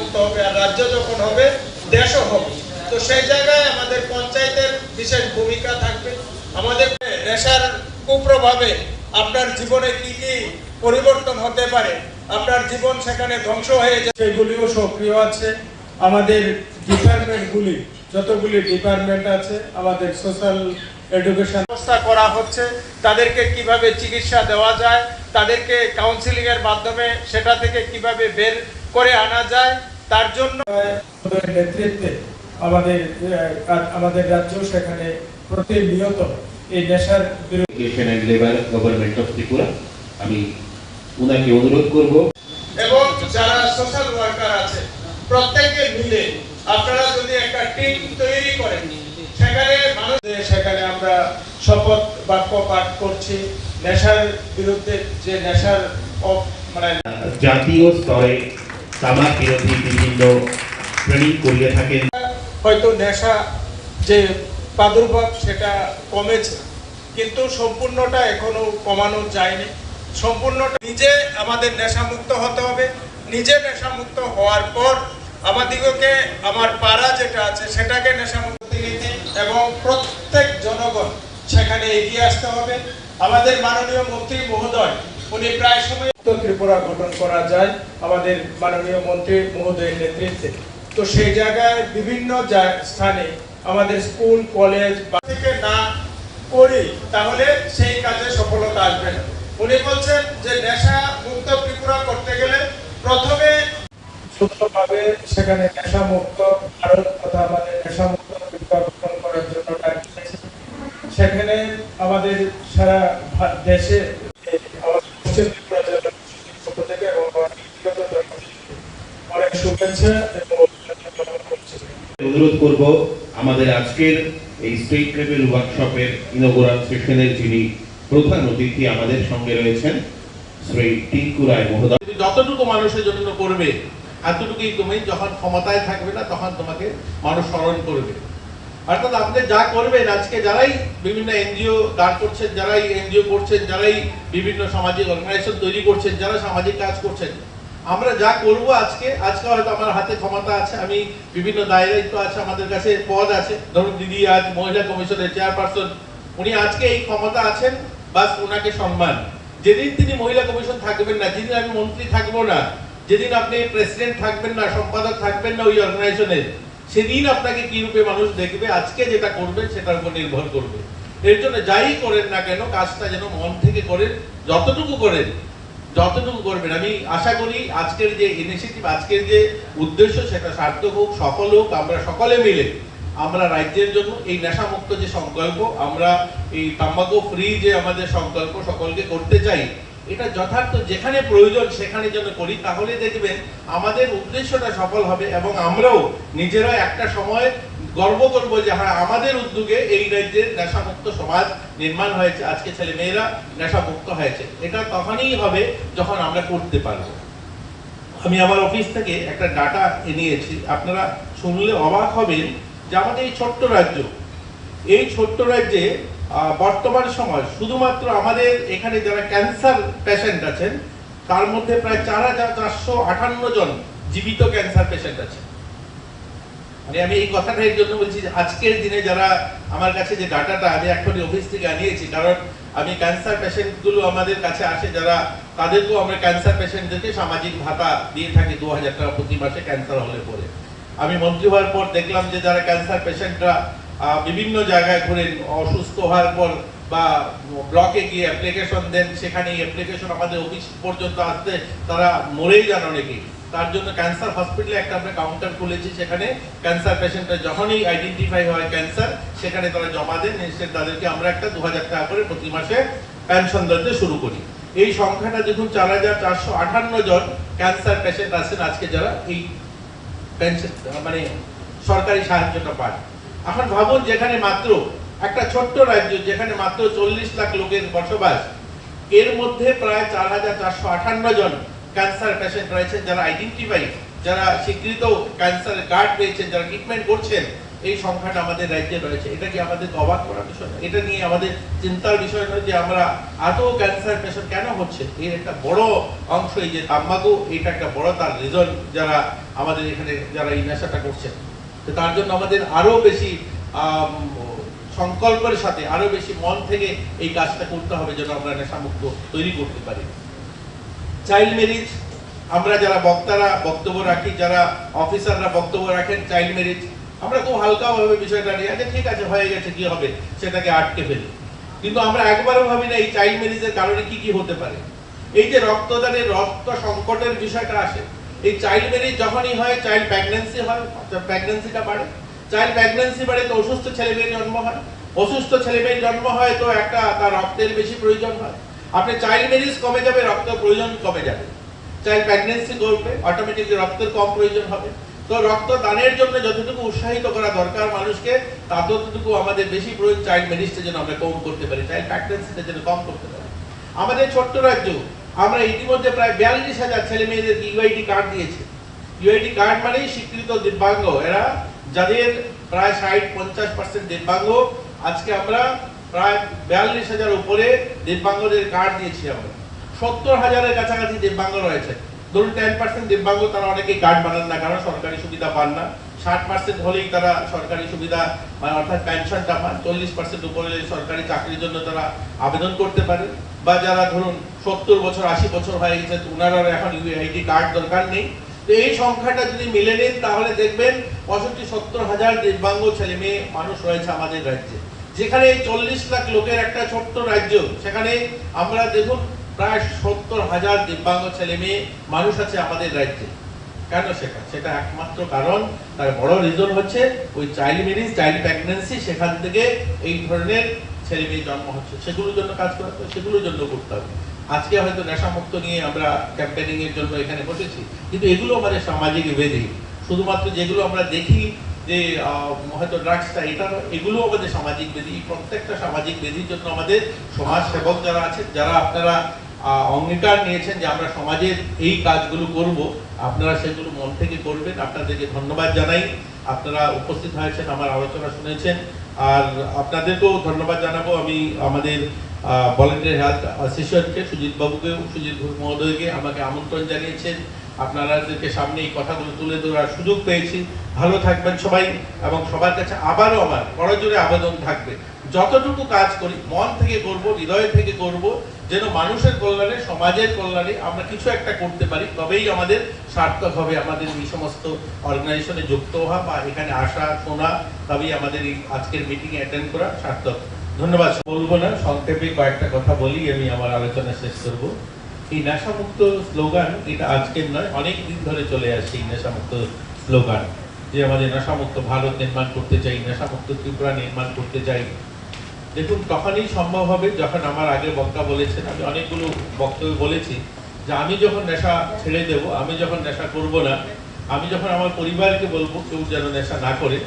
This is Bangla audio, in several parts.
মুক্ত হবে, আর রাজ্য যখন হবে দেশও হবে। তো সেই জায়গায় আমাদের পঞ্চায়েতের বিশেষ ভূমিকা থাকবে। আমাদের নেশার কুপ্রভাবে আপনার জীবনে কি কি পরিবর্তন হতে পারে, আপনার জীবন সেখানে ধ্বংস হয়ে যায়, সেগুলিও সক্রিয় আছে। আমাদের ডিপার্টমেন্টগুলি, যতগুলি ডিপার্টমেন্ট আছে, আমাদের সোশ্যাল এডুকেশন ব্যবস্থা করা হচ্ছে। তাদেরকে কিভাবে চিকিৎসা দেওয়া যায়, তাদেরকে কাউন্সিলিং এর মাধ্যমে সেটা থেকে কিভাবে বের করে আনা যায়, তার জন্য নেতৃত্বে আমাদের রাজ্য সেখানে প্রতিনিয়ত এই নেশার বিরুদ্ধে গভর্নমেন্ট অফ ত্রিপুরা আমি উনাকে অনুরোধ করব এবং যারা সোশ্যাল ওয়ার্কার আছে প্রত্যেকে মিলে আপনারা যদি একটা টিম তৈরি করেন, সেখানে আমরা শপথ বাক্য পাঠ করছি। নেশার বিরুদ্ধে যে নেশার মানে জাতীয় স্তরে তামাক বিরোধী বিভিন্ন ট্রেনিং করিয়ে থাকেন। হয়তো নেশা যে প্রাদুর্ভাব সেটা কমেছে, কিন্তু সম্পূর্ণটা এখনো কমানো যায়নি। সম্পূর্ণটা নিজে আমাদের নেশামুক্ত হতে হবে। নিজে নেশামুক্ত হওয়ার পর আমাদিগকে আমার পাড়া যেটা আছে সেটাকে নেশামুক্ত দিতে এবং প্রত্যেক জনগণ সেখানে এগিয়ে আসতে হবে। আমাদের মাননীয় মন্ত্রী মহোদয় উনি প্রায় সময় ত্রিপুরা গঠন করা যায় আমাদের মাননীয় মন্ত্রী মহোদয়ের নেতৃত্বে। তো সেই জায়গায় বিভিন্ন স্থানে আমাদের স্কুল কলেজ থেকে না করি তাহলে সেই কাজে সফলতা আসবে না। উনি বলছেন যে নেশা মুক্ত ত্রিপুরা করতে গেলে প্রথমে সুন্দরভাবে সেখানে নেশা মুক্ত ভারত তথা আমাদের নেশা মুক্ত ত্রিপুরা গঠন করার জন্য সেখানে আমাদের সারা দেশে অনেক শুভেচ্ছা এবং অনুরোধ করব আমাদের আজকের এই স্টেট লেভেল ওয়ার্কশপের ইনঅগুরাল সেশনের যিনি প্রধান অতিথি আমাদের সঙ্গে রয়েছেন শ্রী টিঙ্কু রায় মহোদয়। যতটুকু মানুষের জন্য করবে এতটুকুই তুমি যখন ক্ষমতায় থাকবে না তখন তোমাকে মানুষ স্মরণ করবে। অর্থাৎ আপনি যা করবেন আজকে যারাই বিভিন্ন এনজিও দাঁড় করছেন, যারাই এনজিও করছেন, যারাই বিভিন্ন সামাজিক অর্গানাইজেশন তৈরি করছেন, যারা সামাজিক কাজ করছেন, আমরা যা করব আজকে হয়তো আমার হাতে ক্ষমতা আছে, আমি বিভিন্ন দায়িত্ব আছে, আমাদের কাছে পদ আছে। ধরুন দিদি আজ মহিলা কমিশনের চেয়ারপারসন, উনি আজকে এই ক্ষমতা আছেন, বাস ওনাকে সম্মান। যেদিন তিনি মহিলা কমিশন থাকবেন না, যেদিন আমি মন্ত্রী থাকবো না, যেদিন আপনি প্রেসিডেন্ট থাকবেন না, সম্পাদক থাকবেন না ওই অর্গানাইজেশনের, সেদিন আপনাকে কি রূপে মানুষ দেখবে। আজকে যেটা করবেন সেটার উপর নির্ভর করবে। এর জন্য যাই করেন না কেন কাজটা যেন মন থেকে করেন, যতটুকু করবেন। আমি আশা করি আজকের যে ইনিশিয়েটিভ, আজকের যে উদ্দেশ্য সেটা সার্থক হোক, সফল হোক। আমরা সকলে মিলে আমরা রাজ্যের জন্য এই নেশামুক্ত যে সংকল্প, আমরা এই তাম্বাকু ফ্রি যে আমাদের সংকল্প সকলকে করতে চাই, এটা যথার্থ যেখানে প্রয়োজন সেখানে যেন করি, তাহলে দেখবেন আমাদের উদ্দেশ্যটা সফল হবে এবং আমরাও নিজেরা একটা সময় গর্ব করব যে হ্যাঁ আমাদের উদ্যোগে এই রাজ্যের নেশামুক্ত সমাজ নির্মাণ হয়েছে, আজকে ছেলে মেয়েরা নেশামুক্ত হয়েছে। এটা তখনই হবে যখন আমরা করতে পারবো। আমি আমার অফিস থেকে একটা ডাটা নিয়েছি, আপনারা শুনলে অবাক হবেন যে আমাদের এই ছোট্ট রাজ্যে বর্তমান সময় শুধুমাত্র আমাদের এখানে যারা ক্যান্সার পেশেন্ট আছেন তার মধ্যে প্রায় ৪,৪৫৮ জন জীবিত ক্যান্সার পেশেন্ট আছে। মানে আমি এই কথাটা এর জন্য বলছি যে আজকের দিনে যারা আমার কাছে যে ডাটাটা আমি এখনই অফিস থেকে আনিয়েছি, কারণ আমি ক্যান্সার পেশেন্ট গুলো আমাদের কাছে আসে যারা, তাদেরকেও আমরা ক্যান্সার পেশেন্টদেরকে সামাজিক ভাতা দিয়ে থাকি ২০০০ টাকা প্রতি মাসে ক্যান্সার হলে পরে। আমি মন্ত্রী হওয়ার পর দেখলাম যে যারা ক্যান্সার পেশেন্টরা বিভিন্ন জায়গায় ঘুরেন, অসুস্থ হওয়ার পর বা ব্লকে গিয়ে অ্যাপ্লিকেশন দেন, সেখানে অ্যাপ্লিকেশন আমাদের অফিস পর্যন্ত আসতে তারা মরেই যান অনেকেই। তার জন্য ক্যান্সার হসপিটালে একটা আমরা কাউন্টার খুলেছি, সেখানে ক্যান্সার পেশেন্টরা যখনই আইডেন্টিফাই হয় ক্যান্সার, সেখানে তারা জমা দেন, তাদেরকে আমরা একটা ২০০০ টাকা করে প্রতি মাসে পেনশন দিতে শুরু করি। এই সংখ্যাটা দেখুন ৪,৪৫৮ জন ক্যান্সার পেশেন্ট আছেন আজকে যারা এই পেনশন মানে সরকারি সাহায্যটা পান। এখন ভাবুন যেখানে মাত্র একটা ছোট্ট রাজ্য, যেখানে মাত্র ৪০ লাখ লোকের বসবাস, এর মধ্যে প্রায় ৪,৪৫৮ জন ক্যান্সার পেশেন্ট রয়েছেন যারা আইডেন্টিফাই, যারা স্বীকৃত ক্যান্সার কার্ড পেয়েছেন, যারা ট্রিটমেন্ট করছেন। এই সংখ্যাটা আমাদের রাজ্যে রয়েছে। এটা কি আমাদের অবাক করার বিষয় না? এটা নিয়ে আমাদের চিন্তার বিষয় নয় যে আমরা এত ক্যান্সার পেশেন্ট কেন হচ্ছে? এর একটা বড় অংশ এই যে তাম্বাকু, এটা একটা বড় তার রিজন, যারা আমাদের এখানে যারা এই নেশাটা করছেন। তো তার জন্য আমাদের আরো বেশি সংকল্পের সাথে আরো বেশি মন থেকে এই কাজটা করতে হবে যেন আমরা নেশামুক্ত তৈরি করতে পারি। চাইল্ড ম্যারেজ, আমরা যারা বক্তারা বক্তব্য রাখি, যারা অফিসাররা বক্তব্য রাখেন, চাইল্ড ম্যারেজ আমরা খুব হালকাভাবে বিষয়টা নিয়ে আচ্ছা ঠিক আছে হয়ে গেছে কি হবে সেটাকে আটকে ফেলি, কিন্তু আমরা একবারও ভাবি না এই চাইল্ড ম্যারেজের কারণে কি কি হতে পারে। এই যে রক্তদানের রক্ত সংকটের বিষয়টা আসে, এই চাইল্ড ম্যারেজ যখনই হয় চাইল্ড প্রেগন্যান্সি হয়, প্রেগন্যান্সিটা বাড়ে, চাইল্ড প্রেগন্যান্সি বাড়ে তো অসুস্থ ছেলেমেয়ের জন্ম হয়, অসুস্থ ছেলেমেয়ের জন্ম হয় তো একটা তার রক্তের বেশি প্রয়োজন হয়। আপনি চাইল্ড ম্যারেজ কমে যাবে, রক্ত প্রয়োজন কমে যাবে। চাইল্ড প্রেগন্যান্সি করবে, অটোমেটিকলি রক্তের কম প্রয়োজন হবে। তো রক্ত দানের জন্য যতটুকু উৎসাহিত করা দরকার মানুষকে, ততটুকু আমাদের বেশি প্রয়োজন চাইল্ড ম্যারেজটা যেন আমরা কম করতে পারি, চাইল্ড প্রেগন্যান্সিটা যেন কম করতে পারি। আমাদের ছোট্ট রাজ্য, আমরা ইতিমধ্যে প্রায় 42,000 ছেলে মেয়েদের ইউআইডি কার্ড দিয়েছে। ইউআইডি কার্ড মানেই স্বীকৃত দিব্যাঙ্গ, এরা যাদের প্রায় 60-50% দিব্যাঙ্গ। আজকে আমরা প্রায় 42,000 উপরে দিব্যাঙ্গদের কার্ড দিয়েছি। আমরা 70,000-এর কাছাকাছি দিব্যাঙ্গ রয়েছে। ধরুন 10% দিব্যাঙ্গ, তারা অনেকেই কার্ড বানান না কারণ সরকারি সুবিধা পান না। 60% হলেই তারা সরকারি সুবিধা মানে অর্থাৎ পেনশনটা পান। 40% উপরে সরকারি চাকরির জন্য তারা আবেদন করতে পারে। বা যারা ধরুন 70 বছর 80 বছর হয়ে গেছে, ওনারা এখন ইউআইডি কার্ড দরকার নেই। তো এই সংখ্যাটা যদি মিলে নেন তাহলে দেখবেন 65-70,000 দিব্যাঙ্গ ছেলে মেয়ে মানুষ রয়েছে আমাদের রাজ্যে। যেখানে 40 লাখ লোকের একটা ছোট্ট রাজ্য, সেখানে আমরা দেখুন প্রায় 70,000 দিব্যাঙ্গ ছেলে মেয়ে মানুষ আছে আমাদের রাজ্যে। কেন সেটা একমাত্র কারণ, তার বড় রিজন হচ্ছে ওই চাইল্ড ম্যারেজ, চাইল্ড প্রেগন্যান্সি, সেখান থেকে এই ধরনের ছেলে মেয়ে জন্ম হচ্ছে। সেগুলোর জন্য কাজ করতে হবে, সেগুলোর জন্য করতে হবে। আজকে হয়তো নেশামুক্ত নিয়ে আমরা ক্যাম্পেইনিং এর জন্য এখানে বসেছি, কিন্তু এগুলো আমাদের সামাজিক ব্যাধি। শুধুমাত্র যেগুলো আমরা দেখি যে হয়তো ড্রাগসটা, এটা এগুলো আমাদের সামাজিক ব্যাধি। প্রত্যেকটা সামাজিক ব্যাধির জন্য আমাদের সমাজ সেবক যারা আছেন, যারা আপনারা অঙ্গীকার নিয়েছেন যে আমরা সমাজের এই কাজগুলো করব, আপনারা সেগুলো মন থেকে করবেন। আপনাদেরকে ধন্যবাদ জানাই, আপনারা উপস্থিত হয়েছেন, আমার আলোচনা শুনেছেন। আর আপনাদেরকেও ধন্যবাদ জানাবো আমি আমাদের ভলান্টিয়ার হেলথ অ্যাসিস্ট্যান্টকে, সুজিত বাবুকে, সুজিত ঘোষ মহোদয়কে আমাকে আমন্ত্রণ জানিয়েছেন। আপনাদেরকে সামনে এই কথাগুলো তুলে ধরার সুযোগ পেয়েছি। ভালো থাকবেন সবাই, এবং সবার কাছে আবারও আমার করজোরে আবেদন থাকবে, যতটুকু কাজ করি মন থেকে করব, হৃদয় থেকে করব, যেন মানুষের কল্যাণে, সমাজের কল্যাণে আমরা কিছু একটা করতে পারি। তবেই আমাদের সার্থক হবে আমাদের এই সমস্ত অর্গানাইজেশনে যুক্ত হওয়া বা এখানে আসা শোনা, তবেই আমাদের এই আজকের মিটিং অ্যাটেন্ড করা সার্থক। ধন্যবাদ। বলবো না, সংক্ষেপে কয়েকটা কথা বলি, আমি আমার আলোচনা শেষ করব। এই নেশামুক্ত স্লোগান এটা আজকের নয়, অনেক দিন ধরে চলে আসছে এই নেশামুক্ত স্লোগান, যে আমাদের নেশামুক্ত ভারত নির্মাণ করতে চাই, নেশামুক্ত ত্রিপুরা নির্মাণ করতে চাই। দেখুন তখনই সম্ভব হবে যখন আমার আগে বক্তা বলেছেন, আমি অনেকগুলো বক্তব্য বলেছি যে আমি যখন নেশা ছেড়ে দেব, আমি যখন নেশা করব না, আমি যখন আমার পরিবারকে বলবো কেউ যেন নেশা না করে,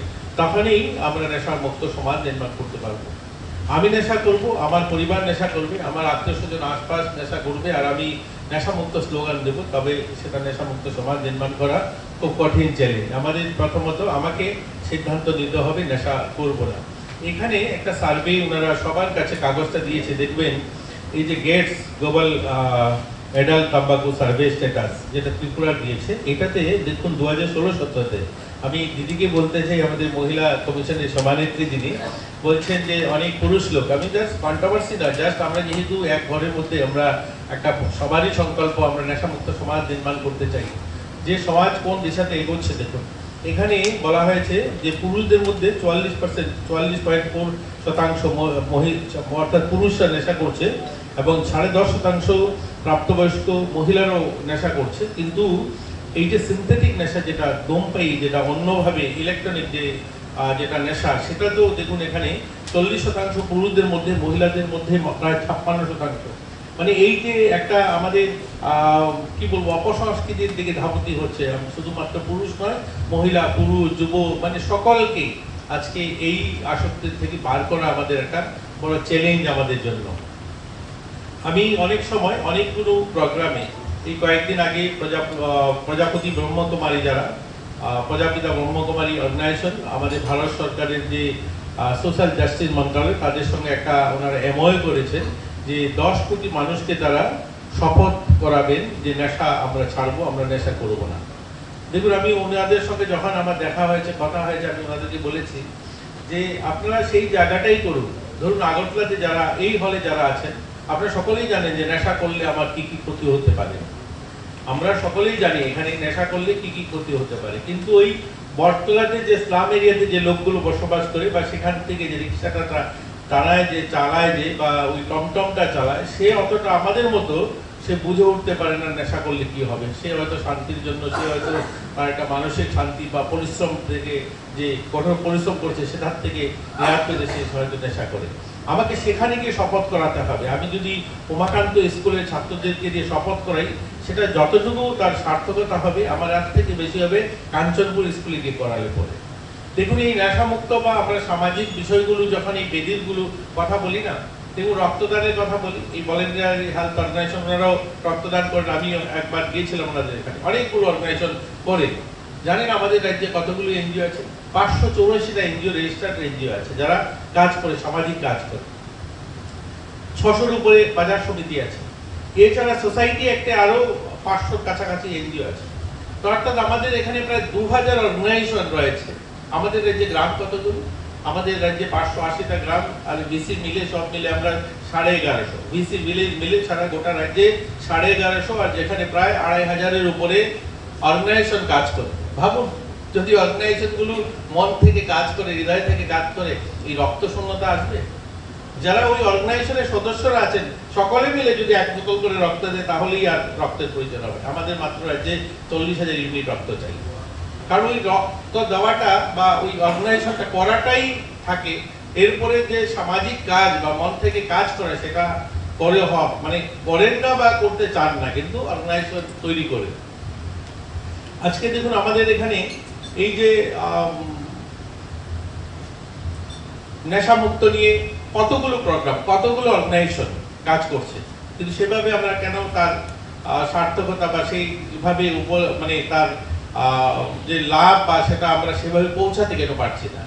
তখনই আমরা নেশা মুক্ত সমাজ নির্মাণ করতে পারবো। আমি নেশা করব, আমার পরিবার নেশা করবে, আমার আত্মীয় স্বজন আশপাশ নেশা করবে, আর আমি নেশামুক্ত স্লোগান দেব, তবে সেটা নেশামুক্ত সমাজ নির্মাণ করা খুব কঠিন চ্যালেঞ্জ। আমাদের প্রথমত আমাকে সিদ্ধান্ত নিতে হবে নেশা করব না। এখানে একটা সার্ভে ওনারা সবার কাছে কাগজটা দিয়েছে, দেখবেন এই যে গেটস গ্লোবাল অ্যাডাল্ট তাম্বাকু সার্ভে স্ট্যাটাস যেটা ত্রিপুরা দিয়েছে, এটাতে দেখুন 2016-17-তে আমি দিদিকে বলতে চাই, আমাদের মহিলা কমিশনের সভানেত্রী যিনি বলছেন যে অনেক পুরুষ লোক, আমি জাস্ট কন্ট্রোভার্সি না, জাস্ট আমরা যেহেতু এক ঘরের মধ্যে আমরা একটা সবারই সংকল্প আমরা নেশামুক্ত সমাজ নির্মাণ করতে চাই, যে সমাজ কোন দিশাতে এগোচ্ছে। দেখুন এখানে বলা হয়েছে যে পুরুষদের মধ্যে 44.4% অর্থাৎ পুরুষরা নেশা করছে, এবং 10.5% প্রাপ্তবয়স্ক মহিলারাও নেশা করছে। কিন্তু এই যে সিনথেটিক নেশা, যেটা দমপাই, যেটা অন্যভাবে ইলেকট্রনিক যেটা নেশা, সেটা তো দেখুন এখানে 40% পুরুষদের মধ্যে, মহিলাদের মধ্যে প্রায় 56%। মানে এই যে একটা আমাদের কি বলবো অপসংস্কৃতির দিকে ধাবতি হচ্ছে, শুধুমাত্র পুরুষ নয়, মহিলা, পুরুষ, যুব, মানে সকলকে আজকে এই আসক্তির থেকে বার করা আমাদের একটা বড় চ্যালেঞ্জ আমাদের জন্য। আমি অনেক সময় অনেকগুলো প্রোগ্রামে, এই কয়েকদিন আগে প্রজাপতি ব্রহ্মকুমারী যারা প্রজাপিতা ব্রহ্মকুমারী অর্গানাইজেশন, আমাদের ভারত সরকারের যে সোশ্যাল জাস্টিস মন্ত্রণালয়, তাদের সঙ্গে একটা ওনারা এমওইউ করেছেন যে 10 কোটি মানুষকে তারা শপথ করাবেন যে নেশা আমরা ছাড়বো, আমরা নেশা করবো না। দেখুন, আমি ওনাদের সঙ্গে যখন আমার দেখা হয়েছে, কথা হয়েছে, আমি ওনাদেরকে বলেছি যে আপনারা সেই জায়গাটাই করুন। ধরুন আগরতলাতে যারা এই হলে যারা আছেন, আপনারা সকলেই জানেন যে নেশা করলে আমার কি কি ক্ষতি হতে পারে। আমরা সকলেই জানি এখানে নেশা করলে কি কি ক্ষতি হতে পারে, কিন্তু ওই বটতলাতে যে স্লাম এরিয়াতে যে লোকগুলো বসবাস করে বা সেখান থেকে যে রিক্সাটা টানায়, যে চালায়, যে বা ওই টমটমটা চালায়, সে অতটা আমাদের মতো সে বুঝে উঠতে পারে না নেশা করলে কি হবে। সে হয়তো শান্তির জন্য, সে হয়তো তার একটা মানসিক শান্তি বা পরিশ্রম থেকে যে কঠোর পরিশ্রম করছে সেটার থেকে নেওয়ার পেতে সে হয়তো নেশা করে। আমাকে সেখানে গিয়ে শপথ করাতে হবে। আমি যদি উমাকান্ত স্কুলের ছাত্রদেরকে দিয়ে শপথ করাই, সেটা যতটুকু তার সার্থকতা হবে আমার এর থেকে বেশি হবে কাঞ্চনপুর স্কুলে গিয়ে করালে পরে। দেখুন, এই নেশামুক্ত বা আমরা সামাজিক বিষয়গুলো যখন এই বেদিরগুলো কথা বলি না, দেখুন রক্তদানের কথা বলি, এই ভলেন্টিয়ারি হেলথ অর্গানাইজেশন ওনারাও রক্তদান করেন। আমি একবার গিয়েছিলাম ওনাদের এখানে, অনেকগুলো অর্গানাইজেশন করে। জানেন আমাদের রাজ্যে কতগুলো এনজিও আছে? 584টা এনজিও, রেজিস্টার্ড এনজিও আছে যারা কাজ করে, সামাজিক কাজ করে। 600-র উপরে বাজার সমিতি আছে। এছাড়া সোসাইটি একটা আরো 500 কাছাকাছি এনজিও আছে। তো অর্থাৎ আমাদের এখানে প্রায় 2000 অর্গানাইজেশন রয়েছে। আমাদের রাজ্যে গ্রাম কতগুলো? আমাদের রাজ্যে 580টা গ্রাম, আর বিসি মিলে সব মিলে আমরা 1150। বিসি মিলে সারা গোটা রাজ্যে 1150, আর যেখানে প্রায় 2500-এর উপরে অর্গানাইজেশন কাজ করে। ভাবুন, যদি অর্গানাইজেশন গুলো মন থেকে কাজ করে, হৃদয় থেকে কাজ করে, এই রক্ত শূন্যতা আসবে? যারা ওই অর্গানাইজেশনের সদস্যরা আছেন সকলে মিলে যদি 1 বোতল করে রক্ত দেয়, তাহলেই আর রক্তের প্রয়োজন হবে। আমাদের মাত্র রাজ্যে 40,000 ইউনিট রক্ত চাই। কারণ ওই রক্ত দেওয়াটা বা ওই অর্গানাইজেশনটা করাটাই থাকে। এরপরে যে সামাজিক কাজ বা মন থেকে কাজ করে, সেটা করে মানে করেন না বা করতে চান না, কিন্তু অর্গানাইজেশন তৈরি করে। আজকে দেখুন আমাদের এখানে এই যে নেশামুক্ত নিয়ে কতগুলো প্রোগ্রাম, কতগুলো অর্গানাইজেশন কাজ করছে, কিন্তু সেভাবে আমরা কেন তার সার্থকতা বা সেইভাবে মানে তার যে লাভ বা সেটা আমরা সেভাবে পৌঁছাতে কেন পারছি না?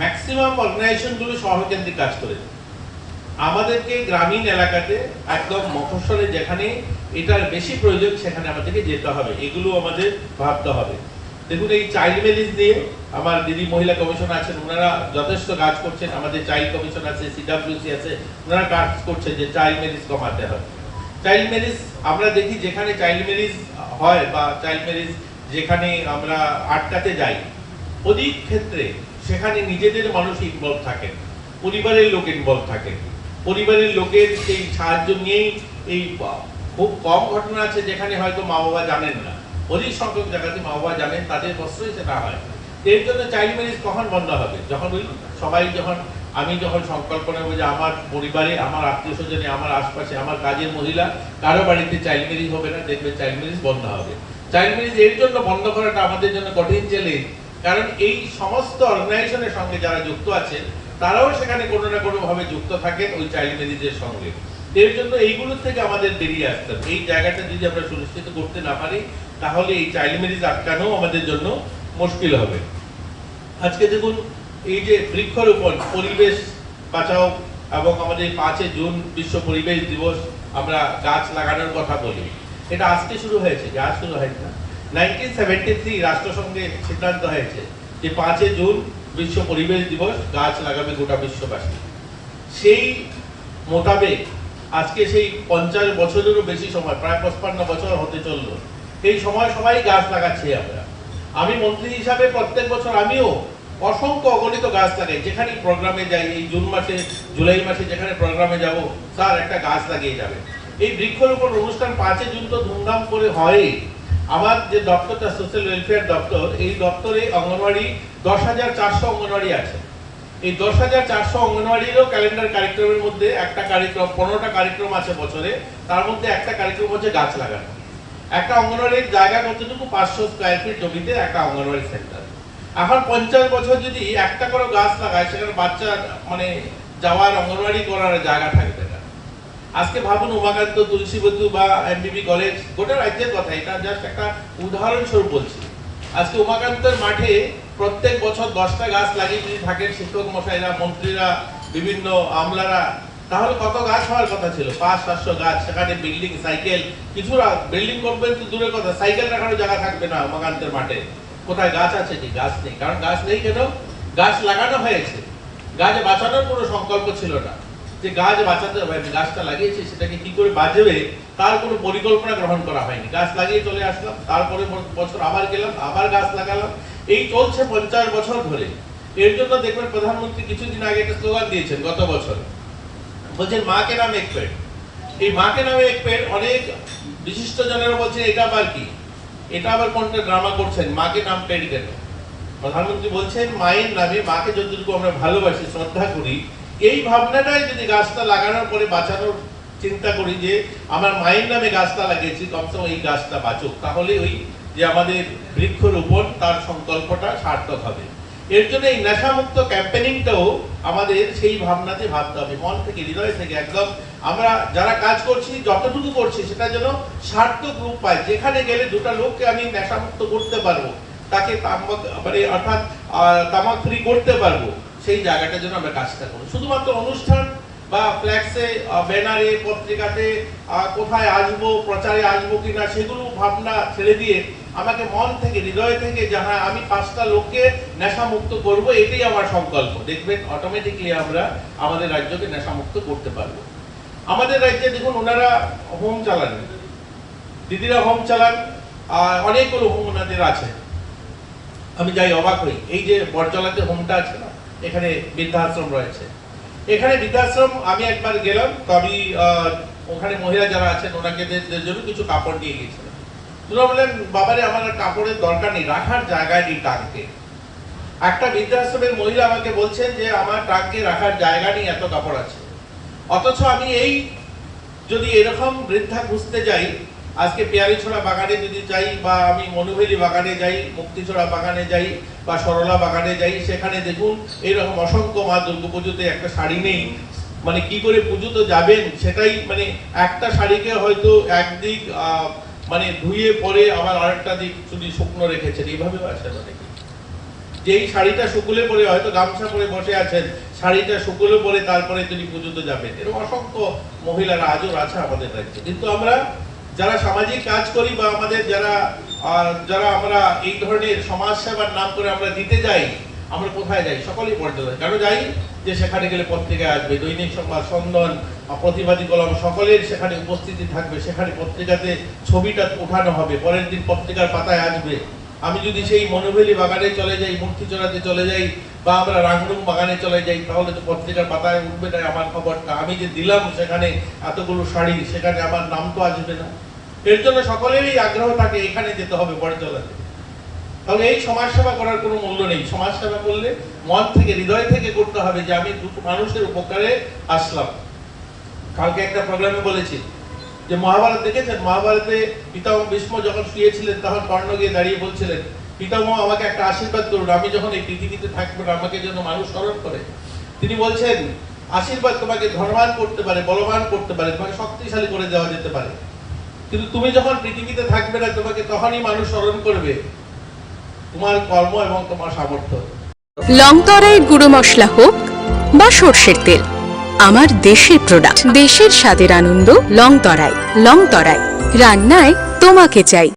ম্যাক্সিমাম অর্গানাইজেশন গুলো শহরকেন্দ্রিক কাজ করে। আমাদেরকে গ্রামীণ এলাকাতে একদম মফস্বলে যেখানে এটার বেশি প্রয়োজন সেখানে আমাদেরকে যেতে হবে, এগুলো আমাদের ভাবতে হবে। দেখুন, এই চাইল্ড ম্যারেজ দিয়ে আমার দিদি মহিলা কমিশন আছেন, ওনারা যথেষ্ট কাজ করছেন। আমাদের চাইল্ড কমিশন আছে, সিডব্লিউসি আছে, ওনারা কাজ করছেন যে চাইল্ড ম্যারেজ কমাতে হবে। চাইল্ড ম্যারেজ আমরা দেখি যেখানে চাইল্ড ম্যারেজ হয় বা চাইল্ড ম্যারেজ যেখানে আমরা আটকাতে যাই, অধিক ক্ষেত্রে সেখানে নিজেদের মানুষ ইনভলভ থাকেন, পরিবারের লোক ইনভলভ থাকেন। পরিবারের লোকের সেই সাহায্য নিয়েই এই খুব কম ঘটনা আছে যেখানে হয়তো মা বাবা জানেন না। অধিক সংখ্যক জায়গাতে মা বাবা জানেন, তাদের প্রশ্রয় সেটা হয়। এর জন্য চাইল্ড ম্যারেজ কখন বন্ধ হবে? যখন ওই সবাই আমি যখন সংকল্প নেব যে আমার পরিবারে, আমার আত্মীয় স্বজনে, আমার আশপাশে, আমার কাজের মহিলা কারো বাড়িতে চাইল্ড ম্যারেজ হবে না, দেখবে চাইল্ড ম্যারেজ বন্ধ হবে। চাইল্ড ম্যারেজ এর জন্য বন্ধ করাটা আমাদের জন্য কঠিন চ্যালেঞ্জ, কারণ এই সমস্ত অর্গানাইজেশনের সঙ্গে যারা যুক্ত আছেন তারাও সেখানে কোনো না কোনো ভাবে যুক্ত থাকেন ওই চাইল্ড ম্যারেজের সঙ্গে। এর জন্য এইগুলো থেকে আমাদের বেরিয়ে আসতে হবে। এই জায়গাটা যদি আমরা সুনিশ্চিত করতে না পারি, তাহলে এই চাইল্ড ম্যারেজ আটকানো আমাদের জন্য মুশকিল হবে। আজকে দেখুন, এই যে বৃক্ষরোপণ, পরিবেশ বাঁচাও, এবং আমাদের 5 জুন বিশ্ব পরিবেশ দিবস, আমরা গাছ লাগানোর কথা বলি, এটা আজকে শুরু হয়েছে, আজ শুরু হয়েছে না। 1973 রাষ্ট্রসংঘে সিদ্ধান্ত হয়েছে যে 5 জুন বিশ্ব পরিবেশ দিবস, গাছ লাগাবে গোটা বিশ্ববাসী। সেই মোতাবেক আজকে সেই 50 বছরেরও বেশি সময়, প্রায় 55 বছর হতে চললো, এই সময় সবাই গাছ লাগাচ্ছি আমরা। আমি মন্ত্রী হিসাবে প্রত্যেক বছর আমিও অসংখ্য অগণিত গাছ লাগাই। যেখানে প্রোগ্রামে যাই, এই জুন মাসে, জুলাই মাসে যেখানে প্রোগ্রামে যাব, স্যার একটা গাছ লাগিয়ে যাবে। এই বৃক্ষরোপণ অনুষ্ঠান 5 জুন তো ধুমধাম করে হয়। আমার যে দপ্তরটা সোশ্যাল ওয়েলফেয়ার দপ্তর, এই দপ্তরে অঙ্গনওয়াড়ি 10,400 অঙ্গনওয়াড়ি আছে। এই 10,400 অঙ্গনওয়াড়িরও ক্যালেন্ডার কার্যক্রমের মধ্যে একটা কার্যক্রম, 15টা কার্যক্রম আছে বছরে, তার মধ্যে একটা কার্যক্রম হচ্ছে গাছ লাগানো। একটা অঙ্গনওয়াড়ির জায়গা কতটুকু? 500 স্কয়ার ফিট জমিতে একটা অঙ্গনওয়াড়ি সেন্টার। এখন 50 বছর যদি একটা করে গাছ লাগায়, সেখানে বাচ্চা মানে যাওয়ার, অঙ্গনওয়াড়ি করার জায়গা থাকবে না। আজকে ভাবুন, উমাকান্ত, তুলসীবতী বা এমবিবি কলেজ, গোটা রাজ্যের কথা, এটা জাস্ট একটা উদাহরণস্বরূপ বলছি। আজকে উমাকান্তের মাঠে প্রত্যেক বছর 10টা গাছ লাগিয়ে যদি থাকেন শিক্ষক মশাইরা, মন্ত্রীরা, বিভিন্ন আমলারা, তাহলে কত গাছ হওয়ার কথা ছিল? 500-700 গাছ। সেখানে বিল্ডিং, সাইকেল, কিছু বিল্ডিং করবেন তো দূরের কথা, সাইকেল রাখারও জায়গা থাকবে না উমাকান্তের মাঠে। কোথায় গাছ আছে? কি গাছ নেই। কারণ গাছ নেই কেন? গাছ লাগানো হয়েছে, গাছ বাঁচানোর কোনো সংকল্প ছিল না যে গাছ বাঁচাতে হবে। আমি গাছটা লাগিয়েছি, সেটাকে কি করে বাঁচবে তার কোনো পরিকল্পনা গ্রহণ করা হয়নি। গাছ লাগিয়ে চলে আসলাম, তারপরে বছর আবার গেলাম, আবার গাছ লাগালাম, এই চলছে 50 বছর ধরে। এর জন্য দেখবেন প্রধানমন্ত্রী কিছুদিন আগে একটা স্লোগান দিয়েছেন গত বছর, বলছেন মা কে নাম এক পেড়। এই মা কে নামে এক পেড় অনেক বিশিষ্ট জনেরা বলছেন এটা আবার কি, এটা আবার কোনটা ড্রামা করছেন, মা কে নাম পেড় কেন? প্রধানমন্ত্রী বলছেন মায়ের নামে, মাকে যতটুকু আমরা ভালোবাসি, শ্রদ্ধা করি, এই ভাবনাটাই যদি গাছটা লাগানোর পরে বাঁচানোর চিন্তা করি যে আমার মায়ের নামে গাছটা লাগিয়েছি, কমসে কম এই গাছটা বাঁচুক, তাহলে ওই যে আমাদের বৃক্ষরোপণ তার সংকল্পটা সার্থক হবে। এর জন্য এই নেশামুক্ত ক্যাম্পেনিংটাও আমাদের সেই ভাবনাতে ভাবতে হবে, মন থেকে, হৃদয় থেকে। একদম আমরা যারা কাজ করছি, যতটুকু করছি, সেটা যেন সার্থক রূপ পায়। যেখানে গেলে দুটা লোককে আমি নেশামুক্ত করতে পারবো, তাকে অর্থাৎ তামাক ফ্রি করতে পারবো, সেই জায়গাটা যেন আমরা কাজটা করি। শুধুমাত্র অনুষ্ঠান বা ফ্ল্যাক্সে, ব্যানারে, পত্রিকাতে কোথায় আসবো, প্রচারে আসবো কিনা, সেগুলো ভাবনা ছেড়ে দিয়ে আমাকে মন থেকে, হৃদয় থেকে যাহা আমি 5টা লোককে নেশামুক্ত করব, এটাই আমার সংকল্প। দেখবেন অটোমেটিকলি আমরা আমাদের রাজ্যকে নেশামুক্ত করতে পারবো। আমাদের রাজ্যে দেখুন ওনারা হোম চালান, দিদিরা হোম চালান, অনেকগুলো হোম ওনাদের আছে। আমি যাই অবাক হই, এই যে বরজলাতে হোমটা আছে না, এখানে বৃদ্ধাশ্রম রয়েছে। এখানে বৃদ্ধাশ্রম আমি একবার গেলাম, তো আমি ওখানে মহিলা যারা আছেন ওনাকে জন্য কিছু কাপড় নিয়ে গিয়েছিলাম। ওরা বললেন বাবারে আমার আর কাপড়ের দরকার নেই, রাখার জায়গায় নেই টাঙ্কে। একটা বৃদ্ধাশ্রমের মহিলা আমাকে বলছেন যে আমার টাঙ্কে রাখার জায়গা নেই, এত কাপড় আছে। অথচ আমি এই যদি এরকম বৃদ্ধা খুঁজতে যাই, আজকে পেয়ারিছড়া বাগানে যদি যাই, বা আমি মনুভেলি বাগানে যাই, মুক্তিছড়া বাগানে যাই, বা সরলা বাগানে যাই, সেখানে দেখুন এরকম অসংখ্য মা দুর্গাপুজোতে একটা শাড়ি নেই, মানে কি করে পুজো তো যাবেন, সেটাই মানে একটা শাড়িকে হয়তো একদিক মানে ধুয়ে পরে আবার আরেকটা দিক যদি শুকনো রেখেছেন, এইভাবেও আছে অনেকে। যেই শাড়িটা শুকুলে পরে, হয়তো গামছা পরে বসে আছেন, শাড়িটা শুকুলে পরে তারপরে তিনি পুজোতে যাবেন, এরকম অসংখ্য মহিলারা আজও আছে আমাদের রাজ্যে। কিন্তু আমরা যারা সামাজিক কাজ করি, বা আমাদের যারা আমরা এই ধরনের সমাজ সেবার নাম করে আমরা দিতে যাই, আমরা কোথায় যাই? সকলেই পড়তে যাই। কেন যাই? যে সেখানে গেলে পত্রিকায় আসবে, দৈনিক সংবাদ, স্পন্দন, প্রতিবাদী কলম, সকলের সেখানে উপস্থিতি থাকবে, সেখানে পত্রিকাতে ছবিটা ওঠানো হবে, পরের দিন পত্রিকার পাতায় আসবে। আমি যদি সেই মনুভেলি বাগানে চলে যাই, মূর্তিচড়াতে চলে যাই, বা আমরা রাংরুং বাগানে চলে যাই, তাহলে তো পত্রিকার পাতায় উঠবে না আমার খবরটা। আমি যে দিলাম সেখানে এতগুলো শাড়ি, সেখানে আমার নাম তো আসবে না। এর জন্য সকলেরই আগ্রহ থাকে এখানে যেতে হবে, বড়জলাতে। তাহলে এই সমাজসেবা করার কোনো মূল্য নেই। সমাজসেবা করলে মন থেকে, হৃদয় থেকে করতে হবে, যে আমি দুটো মানুষের উপকারে আসলাম। কালকে একটা প্রোগ্রামে বলেছি যে মহাভারত দেখেছেন, মহাভারতে পিতামহ ভীষ্ম যখন শুয়েছিলেন, তখন কর্ণ গিয়ে দাঁড়িয়ে বলছিলেন, পিতামহ আমাকে একটা আশীর্বাদ করুন, আমি যখন এই পৃথিবীতে থাকবো আমাকে যেন মানুষ স্মরণ করে। তিনি বলছেন আশীর্বাদ তোমাকে ধনবান করতে পারে, বলবান করতে পারে, তোমাকে শক্তিশালী করে দেওয়া যেতে পারে, কিন্তু তুমি যখন পৃথিবীতে থাকবে না, তোমাকে তখনই মানুষ স্মরণ করবে তোমার কর্ম এবং তোমার সামর্থ্য। লংতরাই গুঁড়ো মশলা হোক বা সর্ষের তেল, আমার দেশের প্রোডাক্ট, দেশের স্বাদের আনন্দ। লংতরাই, লংতরাই, রান্নায় তোমাকে চাই।